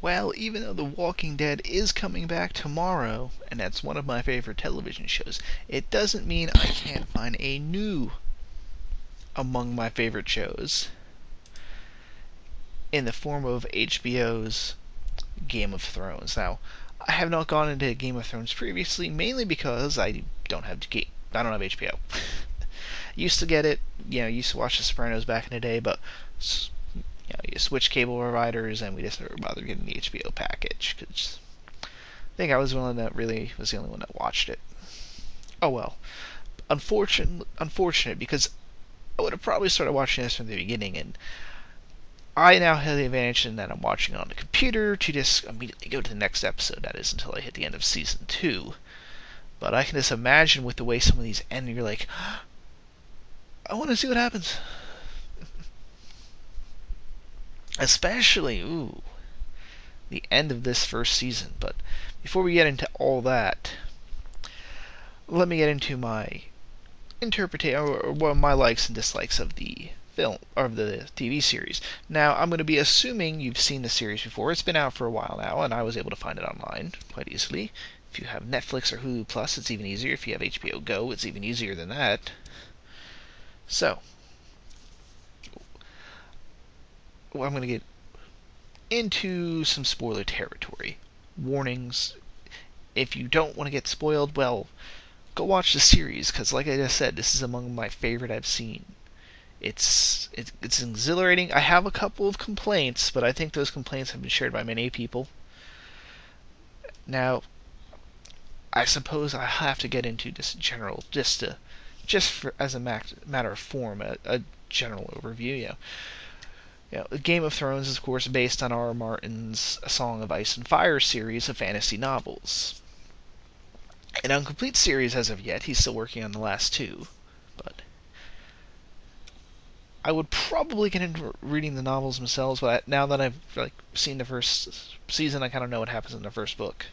Well, even though The Walking Dead is coming back tomorrow, and that's one of my favorite television shows, it doesn't mean I can't find a new among my favorite shows in the form of HBO's Game of Thrones. Now, I have not gone into Game of Thrones previously, mainly because I don't have HBO. Used to get it, used to watch The Sopranos back in the day, but you switch cable providers, and we just never bothered getting the HBO package, because I think I was the one that really was the only one that watched it. Oh well. Unfortunate, because I would have probably started watching this from the beginning, and I now have the advantage in that I'm watching it on the computer to just immediately go to the next episode. That is until I hit the end of season 2. But I can just imagine with the way some of these end, you're like, I want to see what happens. Especially, the end of this first season. But before we get into all that, let me get into my interpretation, or my likes and dislikes of the film, or of the TV series. Now, I'm going to be assuming you've seen the series before. It's been out for a while now, and I was able to find it online quite easily. If you have Netflix or Hulu Plus, it's even easier. If you have HBO Go, it's even easier than that. So, I'm going to get into some spoiler territory. Warnings. If you don't want to get spoiled, well, go watch the series, because like I just said, this is among my favorite I've seen. It's exhilarating. I have a couple of complaints, but I think those complaints have been shared by many people. Now, I suppose I have to get into this general, as a matter of form, a general overview. Game of Thrones is, of course, based on R.R. Martin's A Song of Ice and Fire series of fantasy novels. An incomplete series as of yet. He's still working on the last 2, but I would probably get into reading the novels themselves, but now that I've seen the first season, I kind of know what happens in the first book.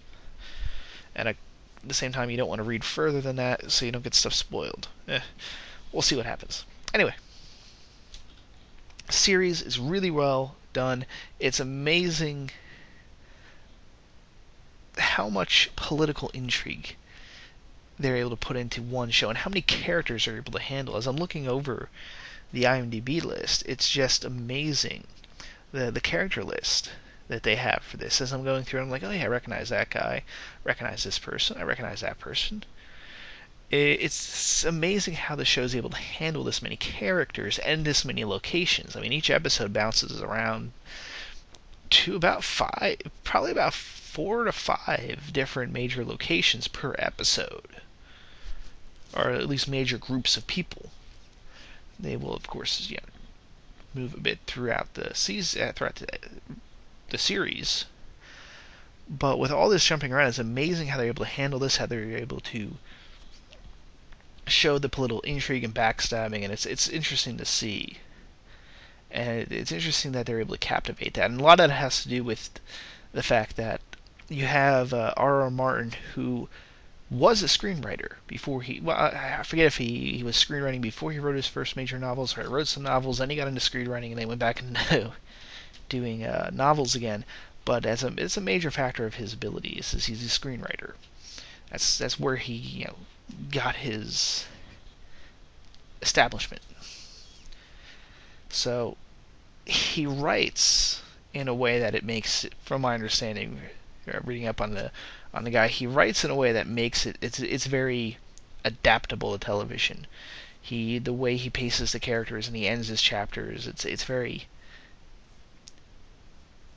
And at the same time, you don't want to read further than that, so you don't get stuff spoiled. We'll see what happens. Anyway, the series is really well done. It's amazing how much political intrigue they're able to put into one show, and how many characters they're able to handle. As I'm looking over the IMDb list, it's just amazing, the character list that they have for this. As I'm going through, I'm like, oh yeah, I recognize that guy, recognize this person, I recognize that person. It's amazing how the show's able to handle this many characters and this many locations. I mean, each episode bounces around to about 4 to 5 different major locations per episode, or at least major groups of people. They will, of course, move a bit throughout the season, throughout the series. But with all this jumping around, it's amazing how they're able to handle this, how they're able to show the political intrigue and backstabbing, and it's interesting to see. And it's interesting that they're able to captivate that. And a lot of that has to do with the fact that you have R.R. Martin, who was a screenwriter before I forget if he was screenwriting before he wrote his first major novels, or he wrote some novels, then he got into screenwriting, and they went back into doing novels again. But it's a major factor of his abilities, is he's a screenwriter. That's where he got his establishment. So he writes in a way that it makes it, from my understanding, reading up on the guy, he writes in a way that makes it's very adaptable to television. The way he paces the characters and he ends his chapters, it's very,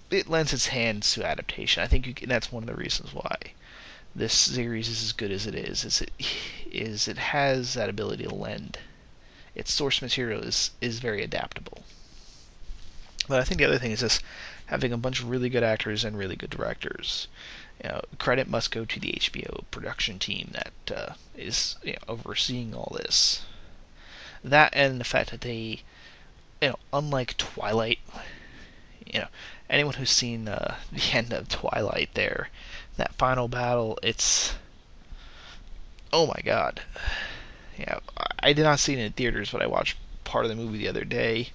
it lends its hands to adaptation. I think that's one of the reasons why this series is as good as it is. It has that ability to lend. Its source material is very adaptable. But I think the other thing is just having a bunch of really good actors and really good directors. Credit must go to the HBO production team that is overseeing all this. That, and the fact that they, unlike Twilight, anyone who's seen the end of Twilight there, that final battle, it's, oh my god. I did not see it in theaters, but I watched part of the movie the other day.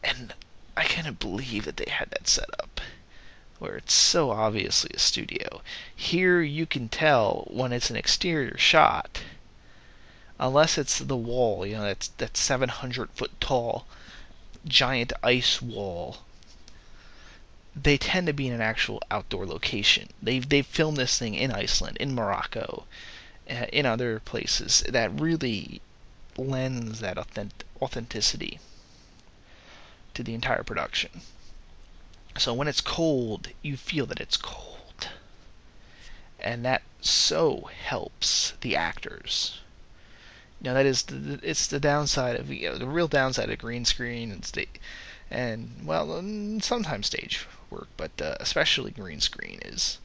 And I couldn't believe that they had that set up, where it's so obviously a studio. Here you can tell when it's an exterior shot, unless it's the wall, that 700-foot tall giant ice wall. They tend to be in an actual outdoor location. They've filmed this thing in Iceland, in Morocco, in other places that really lends that authenticity to the entire production. So when it's cold, you feel that it's cold, and that so helps the actors. That is it's the downside of the real downside of green screen and sometimes stage work, but especially green screen is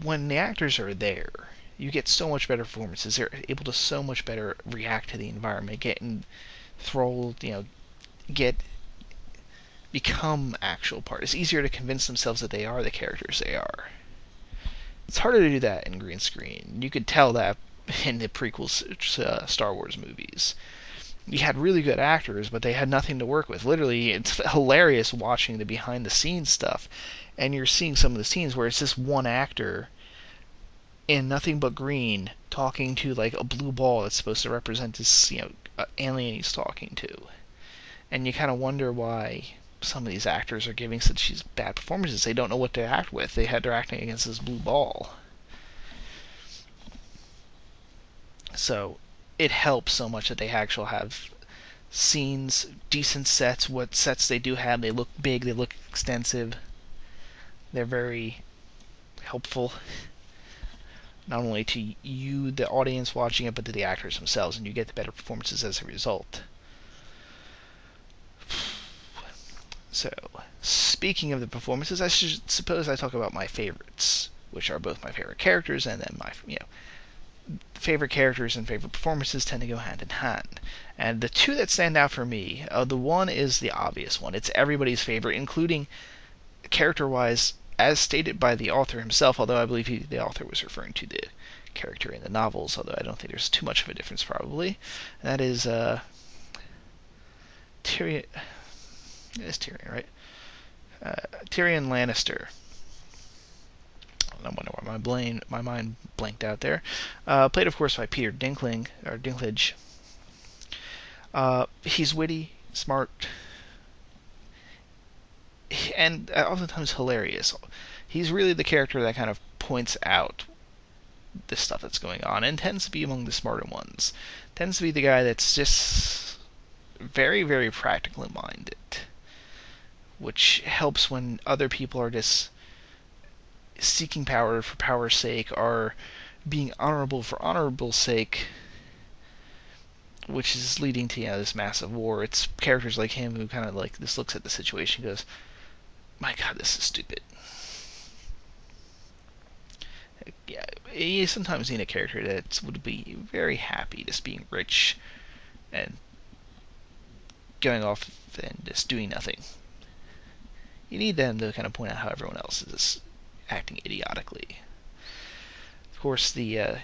when the actors are there, you get so much better performances. They're able to so much better react to the environment, get enthralled, become actual part. It's easier to convince themselves that they are the characters they are. It's harder to do that in green screen. You could tell that in the prequel Star Wars movies. You had really good actors, but they had nothing to work with. Literally, it's hilarious watching the behind-the-scenes stuff, and you're seeing some of the scenes where it's this one actor in nothing but green talking to like a blue ball that's supposed to represent this alien he's talking to, and you kind of wonder why some of these actors are giving such these bad performances. They don't know what to act with. They're acting against this blue ball. So it helps so much that they actually have scenes, decent sets. What sets they do have, they look big, they look extensive. They're very helpful, not only to you, the audience watching it, but to the actors themselves, and you get the better performances as a result. So, speaking of the performances, I suppose I talk about my favorites, which are both my favorite characters and then my, favorite characters and favorite performances tend to go hand in hand. And the two that stand out for me, the one is the obvious one. It's everybody's favorite, including character-wise, as stated by the author himself, although I believe the author was referring to the character in the novels, although I don't think there's too much of a difference probably. And that is Tyrion. It is Tyrion, right? Tyrion Lannister. I wonder why my mind blanked out there. Played, of course, by Peter Dinklage. He's witty, smart, and oftentimes hilarious. He's really the character that kind of points out the stuff that's going on, and tends to be among the smarter ones. Tends to be the guy that's just very, very practically minded, which helps when other people are just seeking power for power's sake, or being honorable for honorable's sake, which is leading to this massive war. It's characters like him who kind of like this looks at the situation and goes, my god, this is stupid. Yeah, you sometimes need a character that would be very happy just being rich and going off and just doing nothing. You need them to kind of point out how everyone else is acting idiotically. Of course, it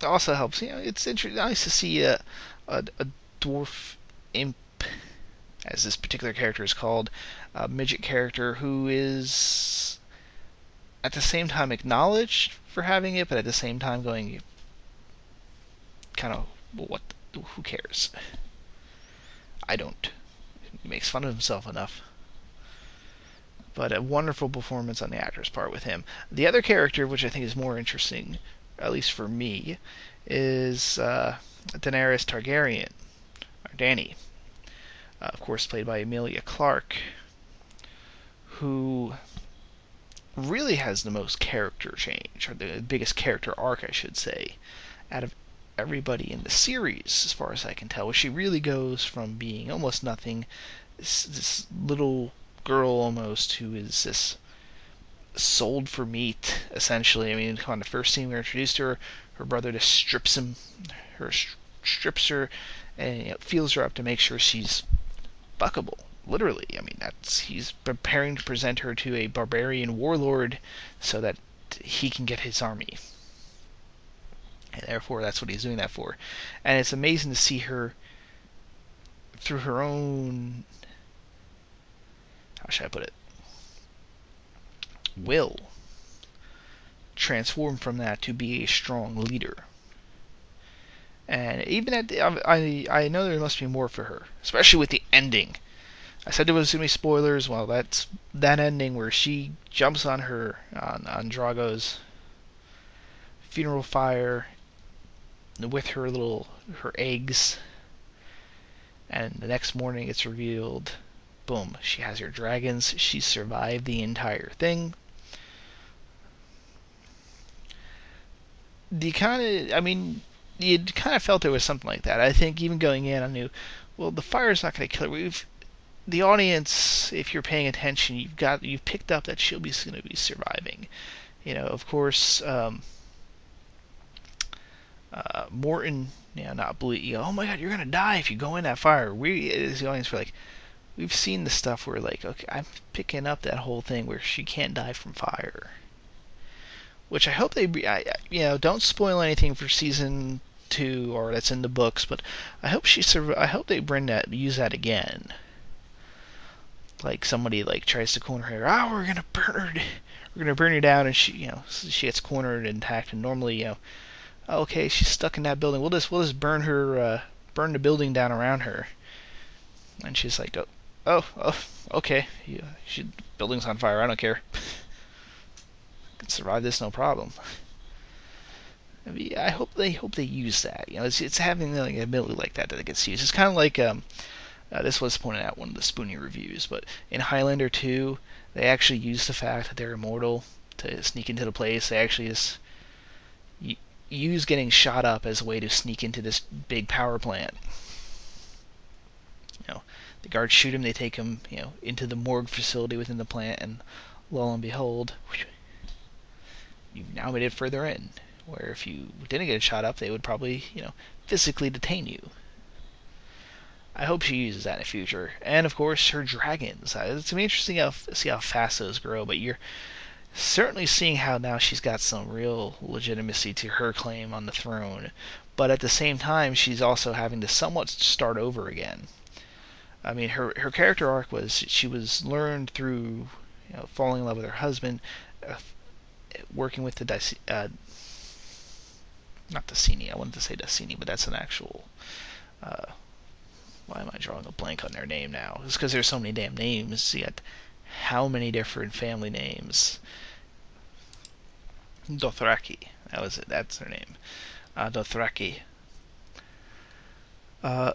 also helps. It's nice to see a dwarf imp, as this particular character is called, a midget character who is at the same time acknowledged for having it, but at the same time going kind of, well, who cares? I don't. He makes fun of himself enough. But a wonderful performance on the actor's part with him. The other character, which I think is more interesting, at least for me, is Daenerys Targaryen, or Dany. Of course, played by Emilia Clarke, who really has the most character change, or the biggest character arc, I should say, out of everybody in the series, as far as I can tell, where she really goes from being almost nothing, this little girl almost, who is this sold for meat, essentially. I mean, on the first scene we were introduced to her, her brother just strips her, and feels her up to make sure she's fuckable. Literally, I mean, he's preparing to present her to a barbarian warlord so that he can get his army. And therefore, that's what he's doing that for. And it's amazing to see her through her own, how should I put it, will, transform from that to be a strong leader. And even at the, I know there must be more for her, especially with the ending. I said there was gonna be spoilers. Well, that's that ending where she jumps on on Drago's funeral fire with her eggs, and the next morning it's revealed, boom, she has her dragons. She survived the entire thing. You kind of felt there was something like that. I think even going in, I knew, well, the fire's not going to kill her. The audience, if you're paying attention, you've picked up that she'll be going to be surviving. Of course, Morton, not believe, oh my God, you're going to die if you go in that fire. We, as the audience, were like, we've seen the stuff where, like, okay, I'm picking up that whole thing where she can't die from fire. Which I hope don't spoil anything for season 2 or that's in the books, but I hope I hope they use that again. Like somebody tries to corner her. We're gonna burn her down, and she gets cornered and attacked. And normally, okay, she's stuck in that building. We'll just burn the building down around her. And she's like, oh, okay, building's on fire. I don't care. Can survive this no problem. I hope they use that. It's having like an ability like that gets used. It's kind of like this was pointed out in one of the Spoonie reviews, but in Highlander 2, they actually use the fact that they're immortal to sneak into the place. They actually just use getting shot up as a way to sneak into this big power plant. The guards shoot him. They take him, into the morgue facility within the plant, and lo and behold, you've now made it further in. Where if you didn't get shot up, they would probably, physically detain you. I hope she uses that in the future. And of course, her dragons. It's going to be interesting to see how fast those grow, but you're certainly seeing how now she's got some real legitimacy to her claim on the throne. But at the same time, she's also having to somewhat start over again. I mean, her character arc she was learned through, falling in love with her husband, working with the not Dacini, I wanted to say Dacini, but that's an actual, why am I drawing a blank on their name now? It's because there's so many damn names. You got how many different family names? Dothraki, that was it, that's their name. Dothraki. How,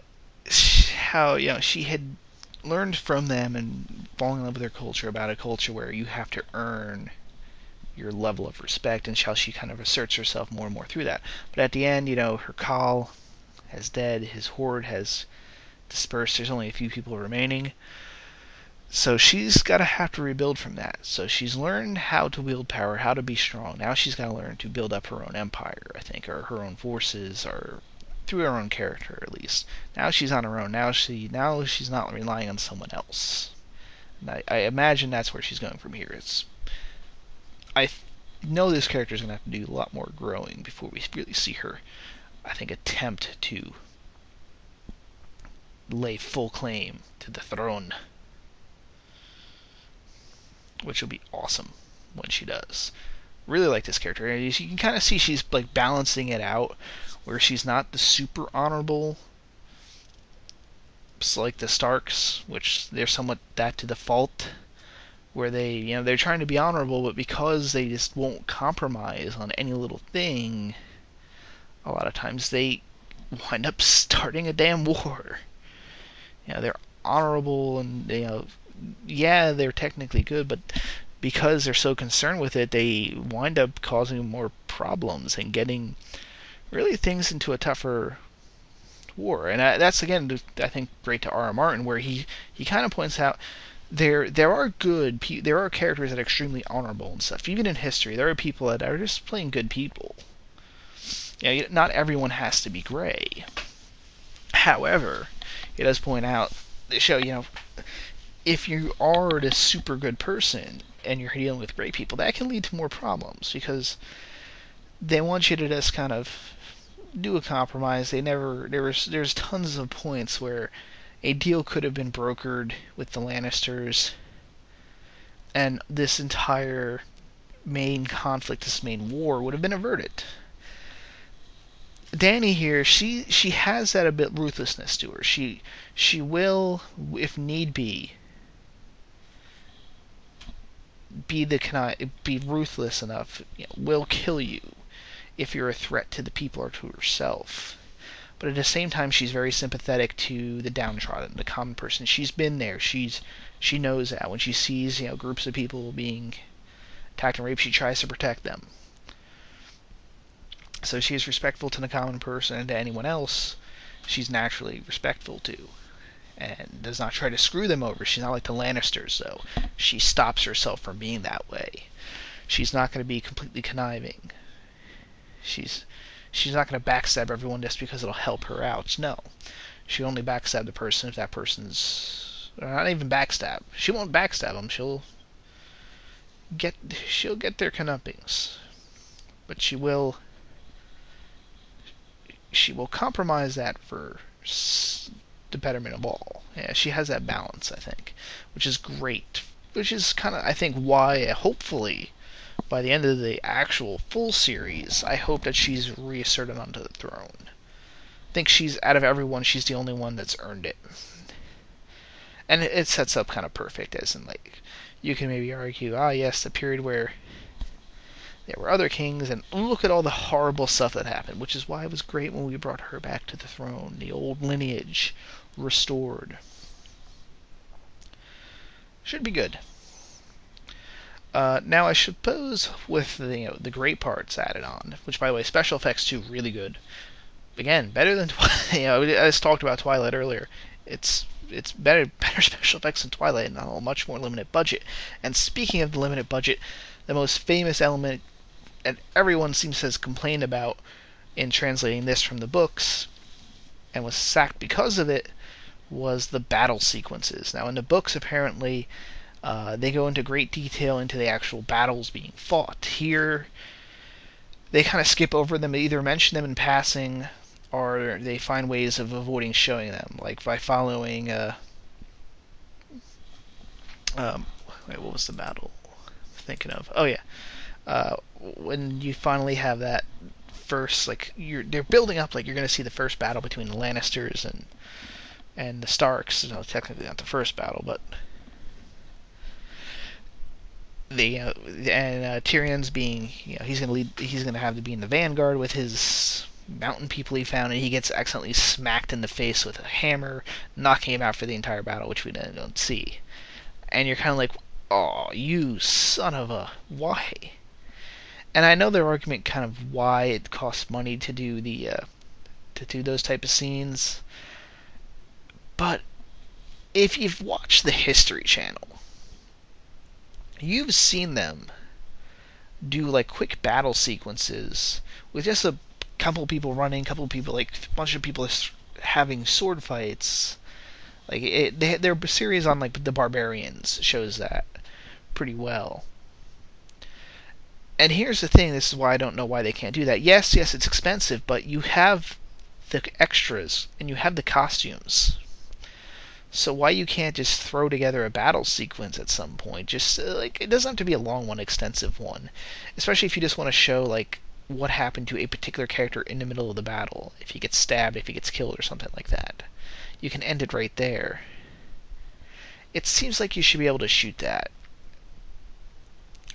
she had learned from them and falling in love with their culture, about a culture where you have to earn your level of respect, and how she kind of asserts herself more and more through that. But at the end, her Khal has dead, his horde has dispersed, there's only a few people remaining. So she's got to have to rebuild from that. So she's learned how to wield power, how to be strong. Now she's got to learn to build up her own empire, I think, or her own forces, or through her own character at least. Now she's on her own. Now she's not relying on someone else. And I imagine that's where she's going from here. I know this character is going to have to do a lot more growing before we really see her, I think, attempt to lay full claim to the throne. Which will be awesome when she does. Really like this character. You can kind of see she's balancing it out, where she's not the super honorable. It's like the Starks, which they're somewhat that to the fault, where they're trying to be honorable, but because they just won't compromise on any little thing, a lot of times they wind up starting a damn war. They're honorable, and they're technically good, but because they're so concerned with it, they wind up causing more problems and getting really things into a tougher war. And that's, again, I think, great to R.R. Martin, where he kind of points out there are characters that are extremely honorable and stuff. Even in history, there are people that are just plain good people. Not everyone has to be gray. However, it does point out, they show, if you are this super good person and you're dealing with great people, that can lead to more problems, because they want you to just kind of do a compromise. There's tons of points where, a deal could have been brokered with the Lannisters, and this entire main conflict, this main war, would have been averted. Dany here, she has that a bit ruthlessness to her. She will, if need be ruthless enough. Will kill you if you're a threat to the people or to herself. But at the same time, she's very sympathetic to the downtrodden, the common person. She's been there. She knows that when she sees groups of people being attacked and raped, she tries to protect them. So she is respectful to the common person, and to anyone else she's naturally respectful to, and does not try to screw them over. She's not like the Lannisters, though. She stops herself from being that way. She's not going to be completely conniving. She's not going to backstab everyone just because it'll help her out. No. She'll only backstab the person if that person's... not even backstab. She won't backstab them. She'll get their comeuppings. But she will compromise that for the betterment of all. Yeah, she has that balance, I think, which is great. Which is kind of, I think, why, hopefully, by the end of the actual full series, I hope that she's reasserted onto the throne. I think out of everyone, she's the only one that's earned it. And it sets up kind of perfect, as in, like, you can maybe argue, yes, the period where there were other kings, and look at all the horrible stuff that happened, which is why it was great when we brought her back to the throne, the old lineage restored. Should be good. Now, I suppose with the great parts added on, which, by the way, special effects too, really good. Again, better than I just talked about Twilight earlier. It's better special effects than Twilight, and a much more limited budget. And speaking of the limited budget, the most famous element that everyone seems to have complained about in translating this from the books, and was sacked because of it, was the battle sequences. Now, in the books, apparently, they go into great detail into the actual battles being fought. Here, they kind of skip over them, either mention them in passing, or they find ways of avoiding showing them, like by following... wait, what was the battle I'm thinking of? Oh, yeah. When you finally have that first, like, they're building up, like, you're going to see the first battle between the Lannisters and the Starks. No, technically not the first battle, but Tyrion's being, he's going to have to be in the vanguard with his mountain people he found, and he gets accidentally smacked in the face with a hammer, knocking him out for the entire battle, which we then don't see. And you're kind of like, oh, you son of a... why? And I know their argument kind of why it costs money to do those type of scenes, but if you've watched the History Channel, you've seen them do like quick battle sequences with just a couple people running, a bunch of people having sword fights. Like their series on like the Barbarians shows that pretty well. And here's the thing, this is why I don't know why they can't do that. Yes, it's expensive, but you have the extras, and you have the costumes. So why you can't just throw together a battle sequence at some point? Just, it doesn't have to be a long one, extensive one. Especially if you just want to show, like, what happened to a particular character in the middle of the battle. If he gets stabbed, if he gets killed, or something like that. You can end it right there. It seems like you should be able to shoot that.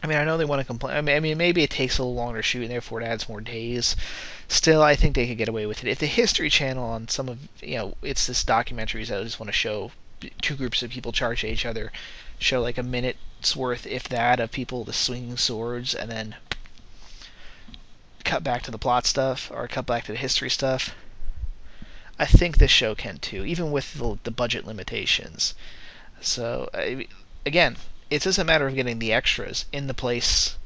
I mean, I know they want to complain. I mean, maybe it takes a little longer to shoot, and therefore it adds more days. Still, I think they could get away with it. If the History Channel on some of, it's this documentaries that just want to show two groups of people charge at each other, show like a minute's worth, if that, of people with swinging swords, and then cut back to the plot stuff, or cut back to the history stuff. I think this show can too, even with the budget limitations. So, again, it's just a matter of getting the extras in the place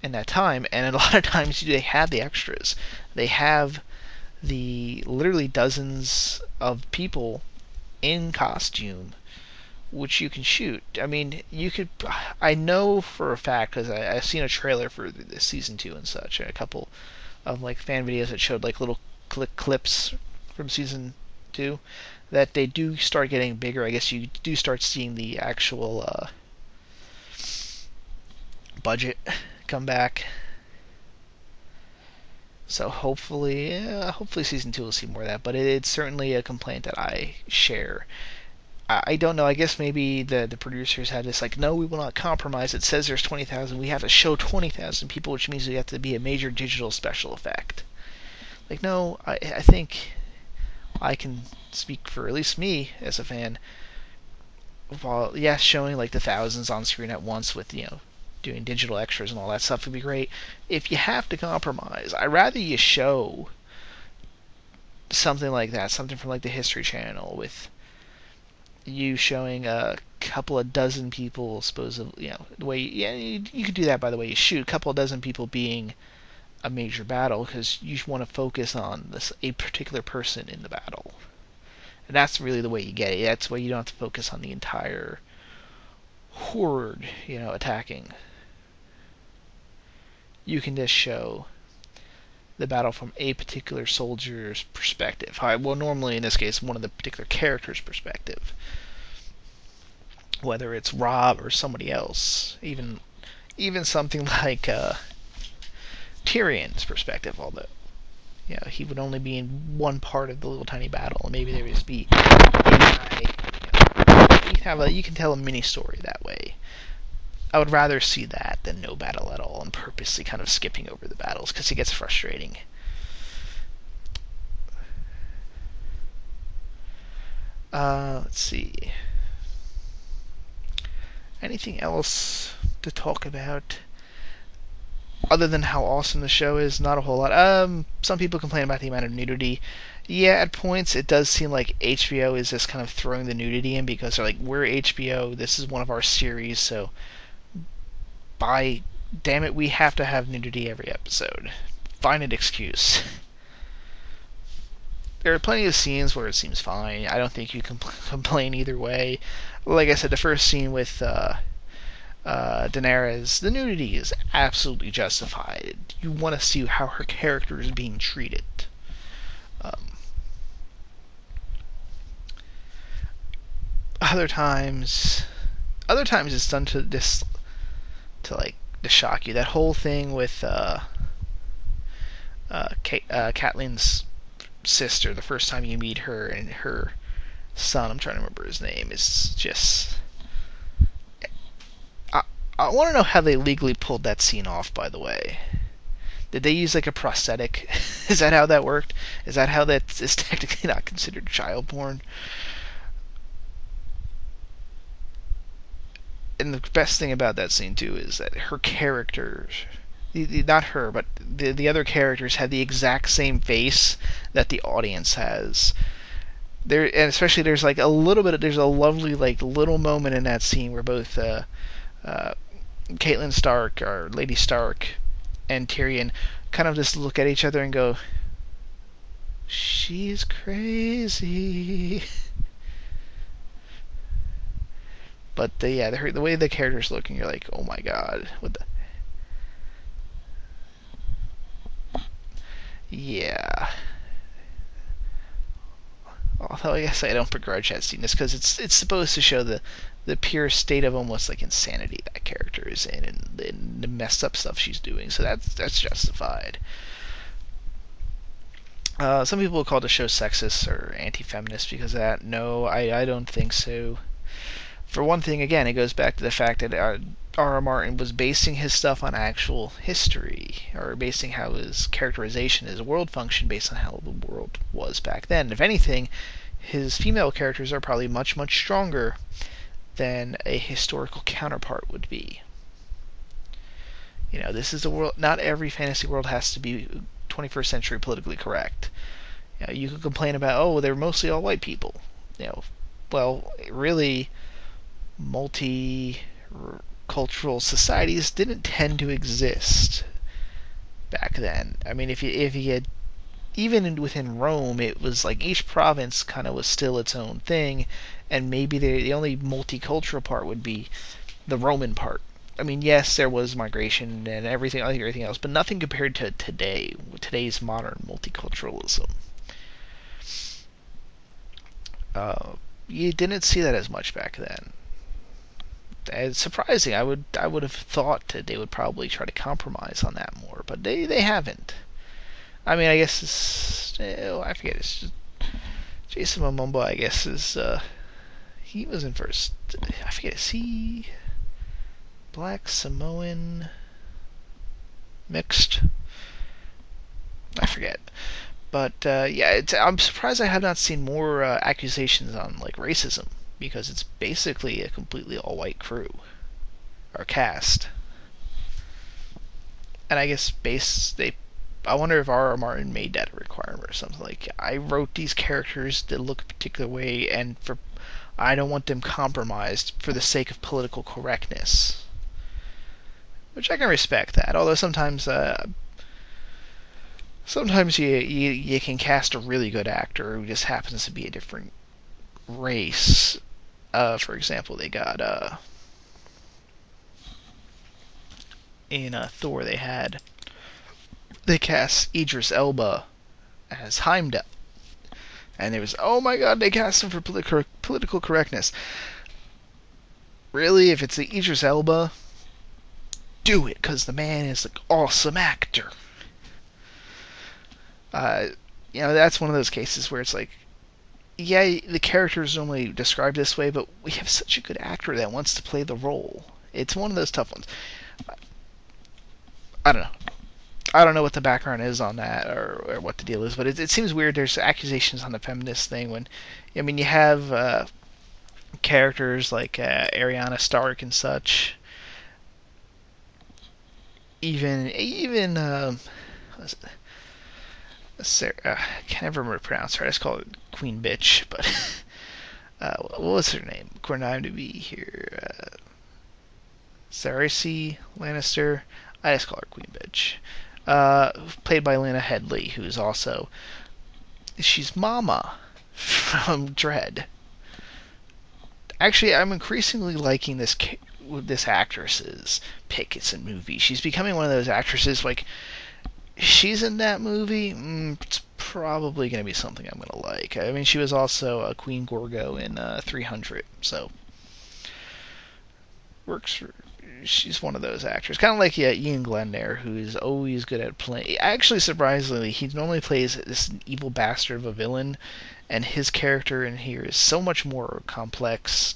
in that time, and a lot of times they have the extras. They have the literally dozens of people in costume which you can shoot. I mean, I know for a fact, because I've seen a trailer for the season 2 and such, a couple of like fan videos that showed like little clips from season 2, that they do start getting bigger, I guess you do start seeing the actual budget come back. So hopefully season 2 will see more of that. But it's certainly a complaint that I share. I don't know. I guess maybe the producers had this like, no, we will not compromise. It says there's 20,000. We have to show 20,000 people, which means we have to be a major digital special effect. Like, no, I think I can speak for at least me as a fan. While yes, showing like the thousands on screen at once with doing digital extras and all that stuff would be great. If you have to compromise, I'd rather you show something like that, something from like the History Channel with you showing a couple of dozen people, supposedly, the way you could do that by the way you shoot, a couple of dozen people being a major battle, because you want to focus on a particular person in the battle, and that's really the way you get it. That's why you don't have to focus on the entire horde, attacking. You can just show the battle from a particular soldier's perspective. Well, normally in this case, one of the particular character's perspective. Whether it's Robb or somebody else. Even something like Tyrion's perspective, although he would only be in one part of the little tiny battle, and maybe there would just be you can tell a mini story that way. I would rather see that than no battle at all and purposely kind of skipping over the battles, because it gets frustrating. Let's see. Anything else to talk about? Other than how awesome the show is, not a whole lot. Some people complain about the amount of nudity. Yeah, at points it does seem like HBO is just kind of throwing the nudity in because they're like, we're HBO, this is one of our series, so by damn it, we have to have nudity every episode. Find an excuse. There are plenty of scenes where it seems fine. I don't think you can complain either way. Like I said, the first scene with Daenerys, the nudity is absolutely justified. You want to see how her character is being treated. Other times it's done to shock you. That whole thing with Catelyn's sister, the first time you meet her, and her son, I'm trying to remember his name, is just... I want to know how they legally pulled that scene off, by the way. Did they use like a prosthetic? Is that how that worked? Is that how that is technically not considered child porn? And the best thing about that scene too is that her characters, not her, but the other characters have the exact same face that the audience has. There, and especially there's like a little bit. There's a lovely like little moment in that scene where both Catelyn Stark, or Lady Stark, and Tyrion kind of just look at each other and go, "She's crazy." But the way the character's looking, you're like, oh my god, what the... Yeah. Although I guess I don't begrudge that scene, just because it's supposed to show the pure state of almost like insanity that character is in, and the messed up stuff she's doing. So that's justified. Some people will call the show sexist or anti-feminist because of that. No, I don't think so. For one thing, again, it goes back to the fact that R.R. Martin was basing his stuff on actual history, or basing how his characterization, his world functioned based on how the world was back then. If anything, his female characters are probably much, much stronger than a historical counterpart would be. This is a world, not every fantasy world has to be 21st century politically correct. You could complain about, oh, they're mostly all white people. Well, really, multicultural societies didn't tend to exist back then. I mean, if you had, even within Rome, it was like each province kind of was still its own thing, and maybe the only multicultural part would be the Roman part. I mean, yes, there was migration and everything else, but nothing compared to today's modern multiculturalism. You didn't see that as much back then. It's surprising. I would have thought that they would probably try to compromise on that more, but they haven't. I mean, I guess it's I forget. It's just Jason Momoa. I guess is he was in first. I forget. Is he Black Samoan mixed? I forget. But yeah, I'm surprised I have not seen more accusations on like racism, because it's basically a completely all-white crew or cast. And I guess I wonder if R.R. Martin made that a requirement or something. Like, I wrote these characters that look a particular way, and I don't want them compromised for the sake of political correctness. Which I can respect that, although sometimes you can cast a really good actor who just happens to be a different race. For example, they got in Thor they cast Idris Elba as Heimdall, and there was, oh my god, they cast him for political correctness. Really, if it's the Idris Elba, do it, because the man is an awesome actor. That's one of those cases where it's like, yeah, the character is normally described this way, but we have such a good actor that wants to play the role. It's one of those tough ones. I don't know. I don't know what the background is on that, or what the deal is, but it seems weird. There's accusations on the feminist thing when, I mean, you have characters like Ariana Stark and such. Even Sarah, I can't ever remember to pronounce her. I just call it Queen Bitch, but what was her name? According to IMDb here, Cersei Lannister. I just call her Queen Bitch. Played by Lena Headey, who's also, she's Mama from Dredd. Actually, I'm increasingly liking this actress's pick in movies. She's becoming one of those actresses, like, she's in that movie, it's probably going to be something I'm going to like. I mean, she was also Queen Gorgo in 300, so works. She's one of those actors, kind of like Ian Glenn there, who's always good at playing. Actually, surprisingly, he normally plays this evil bastard of a villain, and his character in here is so much more complex,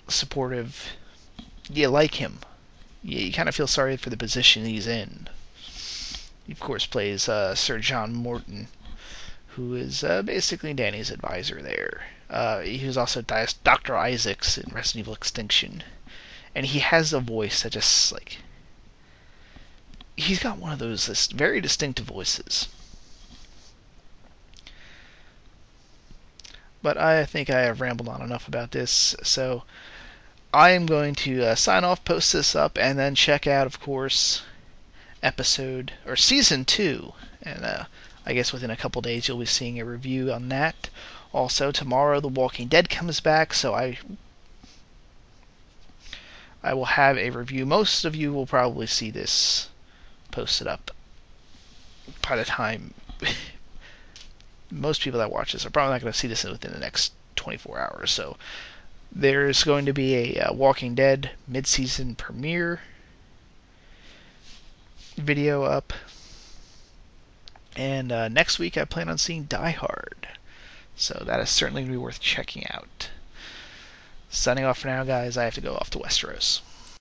supportive. You like him. You kind of feel sorry for the position he's in. He, of course, plays Sir John Morton, who is basically Danny's advisor there. He was also Dr. Isaacs in Resident Evil Extinction. And he has a voice that just, like, he's got one of those very distinctive voices. But I think I have rambled on enough about this, so I am going to sign off, post this up, and then check out, of course, Season 2. And I guess within a couple days you'll be seeing a review on that. Also, tomorrow The Walking Dead comes back, so I will have a review. Most of you will probably see this posted up by the time. Most people that watch this are probably not going to see this within the next 24 hours. So there's going to be a Walking Dead mid-season premiere video up. And next week I plan on seeing Die Hard. So that is certainly going to be worth checking out. Signing off for now, guys. I have to go off to Westeros.